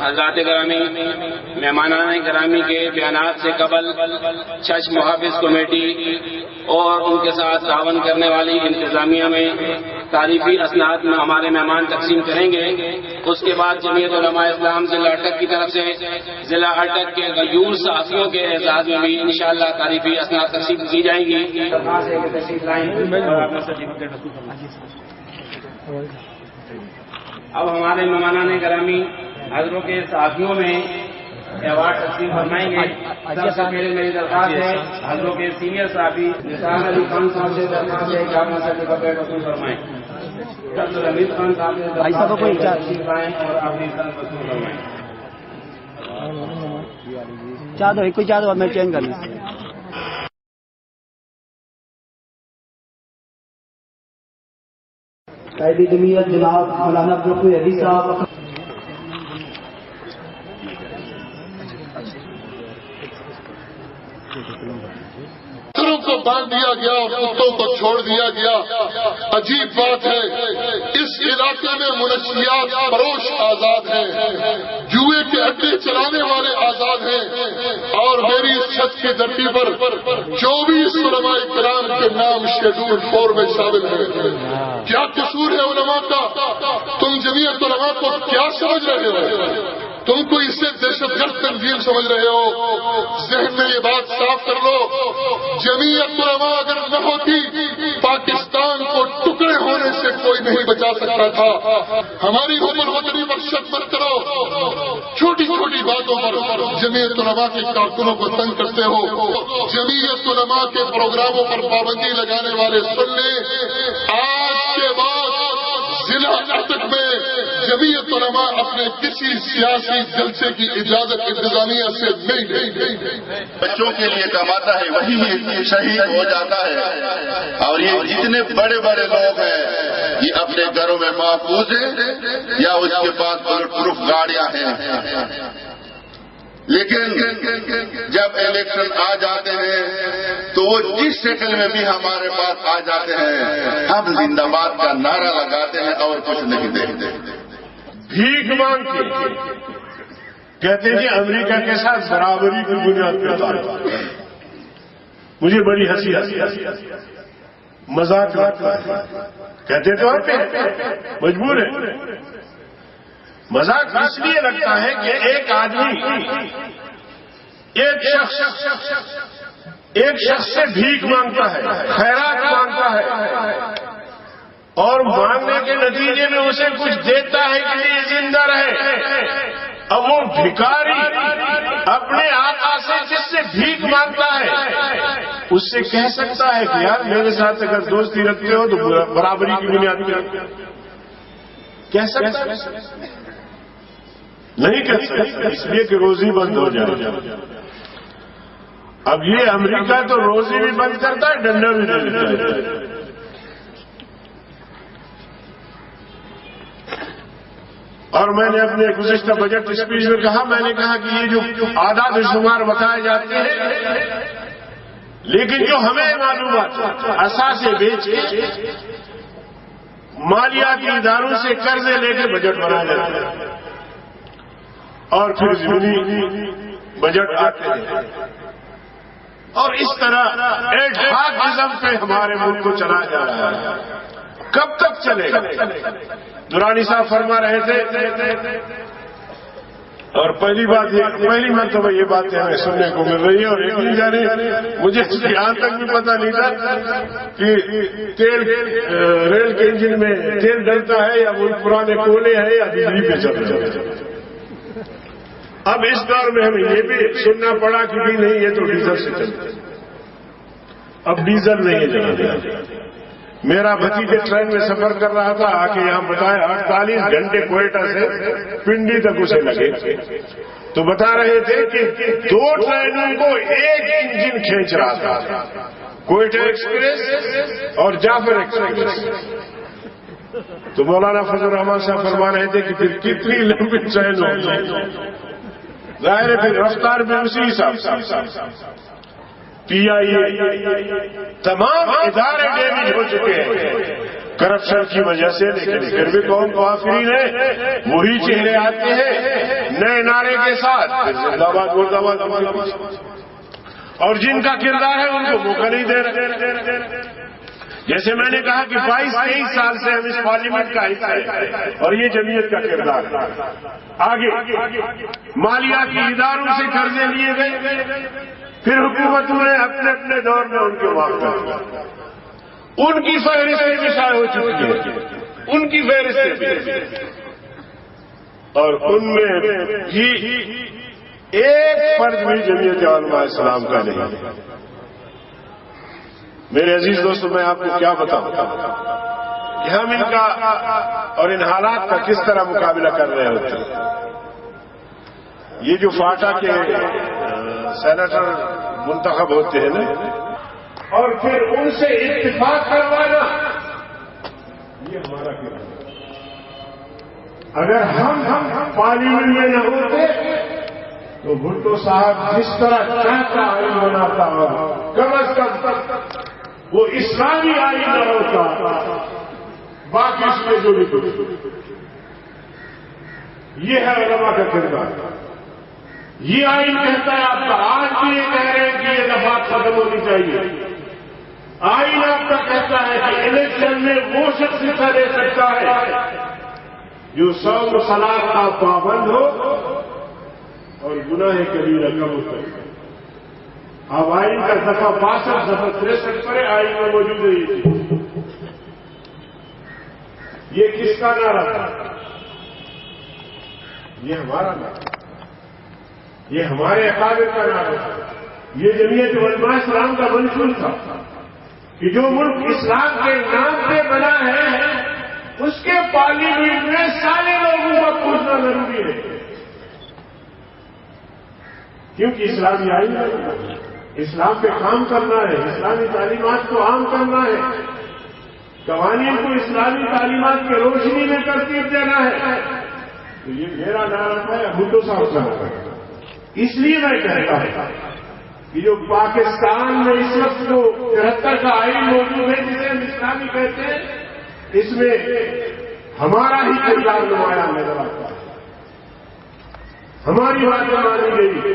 حضرات گرامی، مہمانان گرامی کے بیانات سے قبل چرچ محافظ کمیٹی اور ان کے ساتھ تعاون کرنے والی انتظامیہ میں تعریفی اسناد میں ہمارے مہمان تقسیم کریں گے۔ اس کے بعد جمعیت علماء اسلام ضلع اٹک کی طرف سے ضلع اٹک کے غیور صحافیوں کے اعزاز میں بھی انشاءاللہ تعریفی اسناد تقسیم کی جائیں گی۔ اب ہمارے مہمانان گرامی حضروں کے صحافیوں میں ایوارڈ تقسیم فرمائیں گے۔ سب سے پہلے میری درخواست ہے حضروں کے سینئر صحافی نثار علی خان صاحب سے درخواست ہے کہ آپ سرٹیفکیٹ وصول فرمائیں۔ ڈاکٹر حمید خان صاحب سے درخواست ہے تشریف لائیں اور اپنی سند وصول فرمائیں۔ چادو ایک چادو میں چینج کر لوں۔ قائد جمعیت جناب مولانا عبدالقوی علی صاحب۔ کو باندھ دیا گیا اور کتوں کو چھوڑ دیا گیا۔ عجیب بات ہے، اس علاقے میں منشیات فروش آزاد ہیں، جوئے کے اڈے چلانے والے آزاد ہیں، اور میری اس چھت کی دھرتی پر 24 علماء کرام کے نام شیڈول 4 میں شامل ہیں۔ کیا قصور ہے علماء کا؟ تم جمعیت علماء کو کیا سمجھ رہے ہو؟ تم کو اس سے دہشت گرد تنظیم سمجھ رہے ہو؟ ذہن میں یہ بات صاف کر لو، جمعیت علماء اگر نہ ہوتی پاکستان کو ٹکڑے ہونے سے کوئی نہیں بچا سکتا تھا۔ ہماری اوپر وطنی پر شک مت کرو، چھوٹی چھوٹی باتوں پر جمعیت علماء کے کارکنوں کو تنگ کرتے ہو۔ جمعیت علماء کے پروگراموں پر پابندی لگانے والے سن لیں، آج کے بعد ضلع اٹک میں جمعیت علماء اپنے کسی سیاسی جلسے کی اجازت انتظامیہ سے نہیں دیں گے۔ بچوں کے لیے کماتا ہے وہی شہید ہو جاتا ہے، اور یہ جتنے بڑے بڑے لوگ ہیں یہ اپنے گھروں میں محفوظ ہیں یا اس کے پاس بلٹ پروف گاڑیاں ہیں، لیکن جب الیکشن آ جاتے ہیں تو وہ جس شکل میں بھی ہمارے پاس آ جاتے ہیں ہم زندہ باد کا نعرہ لگاتے ہیں اور کچھ نہیں دیکھتے۔ بھیک مانگ کے کہتے ہیں کہ امریکہ کے ساتھ برابری کی بنیاد پر تعلق۔ مجھے بڑی ہنسی مذاق لگتا ہے، کہتے تو آپ مجبور ہیں۔ مذاق اس لیے لگتا ہے کہ ایک آدمی ایک شخص سے بھیک مانگتا ہے، خیرات مانگتا ہے، اور مانگنے کے نتیجے میں اسے کچھ دیتا ہے کہ یہ زندہ رہے۔ اب وہ بھکاری اپنے آقا سے جس سے بھیک مانگتا ہے اس سے کہہ سکتا ہے کہ یار میرے ساتھ اگر دوستی رکھتے ہو تو برابری کی بنیاد پر کہہ سکتا ہے؟ نہیں کہہ سکتا، اس لیے کہ روزی بند ہو جائے۔ اب یہ امریکہ تو روزی بھی بند کرتا ہے، ڈنڈا بھی نہیں دیتا ہے۔ اور میں نے اپنے گزشتہ بجٹ اسپیچ میں کہا، میں نے کہا کہ یہ جو اعداد و شمار بتائے جاتے ہیں، لیکن جو ہمیں معلومات اثاثے بیچ کے مالیاتی اداروں سے قرضے لے کے بجٹ بنایا جاتا ہے اور پھر ضمنی بجٹ آتے ہیں، اور اس طرح ایڈھاکزم پہ ہمارے ملک کو چلا جا رہا ہے۔ کب تک چلے گا؟ درانی صاحب فرما رہے تھے، اور پہلی مرتبہ یہ بات ہمیں سننے کو مل رہی ہے، اور ایک نہیں جانے مجھے یہاں تک بھی پتہ نہیں تھا کہ ریل کے انجن میں تیل ڈلتا ہے یا وہ پرانے کوئلے ہیں یا بجلی پہ چل رہا ہے۔ اب اس دور میں ہمیں یہ بھی سننا پڑا کہ نہیں یہ تو ڈیزل سے چلتا ہے، اب ڈیزل نہیں ہے چلا۔ میرا بھتیجے ٹرین میں سفر کر رہا تھا، آ کے یہاں بتایا 48 گھنٹے کوئٹہ سے پنڈی تک اسے لگے، تو بتا رہے تھے کہ 2 ٹرینوں کو ایک انجن کھینچ رہا تھا، کوئٹہ ایکسپریس اور جعفر ایکسپریس۔ تو مولانا فضل الرحمان صاحب فرما رہے تھے کہ پھر کتنی لمبی ٹرین ہوگی، ظاہر ہے پھر رفتار بھی اسی حساب سے۔ PIA تمام ادارے ڈیمیج ہو چکے ہیں، کرپشن کی وجہ سے، لیکن پھر بھی قوم کو آفرین ہے، وہی چہرے آتے ہیں نئے نعرے کے ساتھ، زندہ باد مرد آباد، اور جن کا کردار ہے ان کو موقع نہیں دے رہے۔ جیسے میں نے کہا کہ 22-23 سال سے ہم اس پارلیمنٹ کا حصہ ہیں اور یہ جمعیت کا کردار ہے۔ آگے مالیاتی اداروں سے قرضے لیے گئے، پھر حکومتوں نے اپنے اپنے دور میں ان کو معاف کر دیا، ان کی فہرستیں بھی شائع ہو چکی ہیں، ان کی فہرستیں بھی، اور ان میں بھی ایک فرد بھی جمعیت علماء اسلام کا نہیں۔ میرے عزیز دوستو، میں آپ کو کیا بتاؤں کہ ہم ان کا اور ان حالات کا کس طرح مقابلہ کر رہے ہوتے ہیں۔ یہ جو فاٹا کے سینیٹر منتخب ہوتے ہیں نا، اور پھر ان سے اتفاق کروانا، یہ ہمارا کردار ہے۔ اگر ہم پارلیمنٹ میں نہ ہوتے تو بھٹو صاحب جس طرح چاہتا آئین بناتا ہو، کم از کم وہ اسلامی آئین نہ ہوتا، باقی اس میں جو بھی کچھ، یہ ہے علماء کا کردار۔ یہ آئین کہتا ہے آپ کا، آج بھی یہ کہہ رہے ہیں کہ یہ دفعات ختم ہونی چاہیے۔ آئین آپ کا کہتا ہے کہ الیکشن میں وہ شخص حصہ لے سکتا ہے جو 100 صلاح کا پابند ہو اور گناہ کبیرہ کم ہو سکے۔ اب آئین کا دفعہ 62 دفعہ 63 پر آئین میں موجود ہے یہ چیز۔ یہ کس کا نعرہ تھا؟ یہ ہمارا نعرہ، یہ ہمارے اکابر کا نعرہ تھا، یہ جمعیت علماء اسلام کا منشور تھا کہ جو ملک اسلام کے نام پہ بنا ہے اس کے پارلیمنٹ میں سارے لوگوں کا پوچھنا ضروری ہے، کیونکہ اسلامی آئین اسلام پہ کام کرنا ہے، اسلامی تعلیمات کو عام کرنا ہے، قوانین کو اسلامی تعلیمات کی روشنی میں ترتیب دینا ہے۔ تو یہ میرا نعرہ تھا یا بھٹو صاحب کا نعرہ ہے؟ اس لیے میں کہتا ہوں کہ جو پاکستان میں اس وقت جو 73 کا آئین موجود ہے جسے ہم اسلامی کہتے ہیں، اس میں ہمارا ہی کردار نمایاں نظر آتا ہے، ہماری باتیں مانی گئی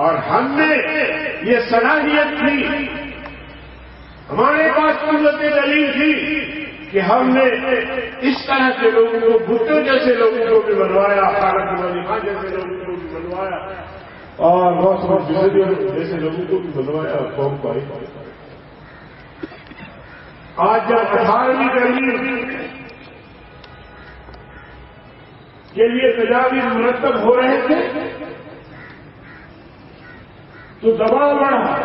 اور ہم نے یہ صلاحیت تھی، ہمارے پاس قوت دلیل تھی کہ ہم نے اس طرح کے لوگوں کو، بھٹو جیسے لوگوں کو بھی بنوایا، خالد علی خان جیسے لوگوں کو بھی بنوایا، اور بہت جیسے لوگوں کو بھی بنوایا، قوم کو آئی۔ آج جب 18ویں ترمیم کے لیے تجاویز مرتب ہو رہے تھے تو دباؤ بڑھا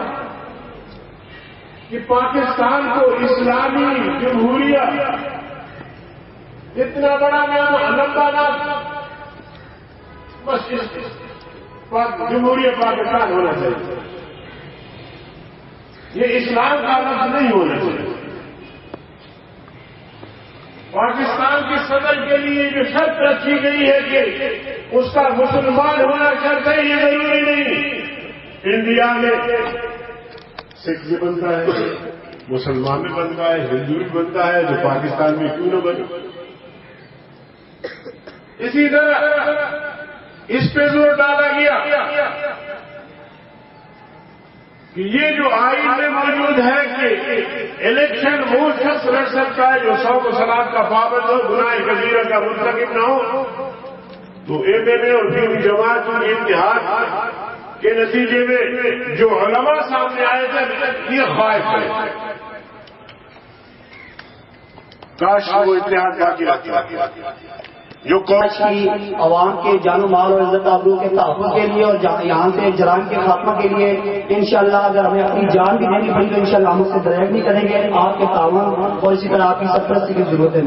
کہ پاکستان کو اسلامی جمہوریہ، اتنا بڑا نام، لمبا نام، بس جمہوریہ پاکستان ہونا چاہیے، یہ اسلام کا لفظ نہیں ہونا چاہیے۔ پاکستان کی صدر کے لیے جو شرط رکھی گئی ہے کہ اس کا مسلمان ہونا شرط ہے، یہ ضروری نہیں۔ انڈیا میں سکھ بھی بنتا ہے، مسلمان بھی بنتا ہے، ہندو بھی بنتا ہے، جو پاکستان میں کیوں نہ بنے؟ اسی طرح اس پہ زور ڈالا گیا کہ یہ جو آئین میں موجود ہے کہ الیکشن وہ شخص لڑ سکتا ہے جو 100 صلاح کا پابند ہو، گناہ کبیرہ کا مرتکب نہ ہو، تو ایم این اے اور دینی جماعتوں کے اتحاد کے نتیجے میں جو علماء سامنے آئے تھے یہ خواہش ہے، کاش وہ اتحاد باقی رہتا جو کی عوام کے جان و مال اور عزت آبرو کے تحفظ کے لیے اور یہاں سے جرائم کے خاتمہ کے لیے انشاءاللہ اگر ہمیں اپنی جان بھی دینی پڑی تو انشاءاللہ ہم اس سے درائب نہیں کریں گے۔ آپ کے تعاون اور اسی طرح آپ کی سرپرستی کی ضرورت ہے۔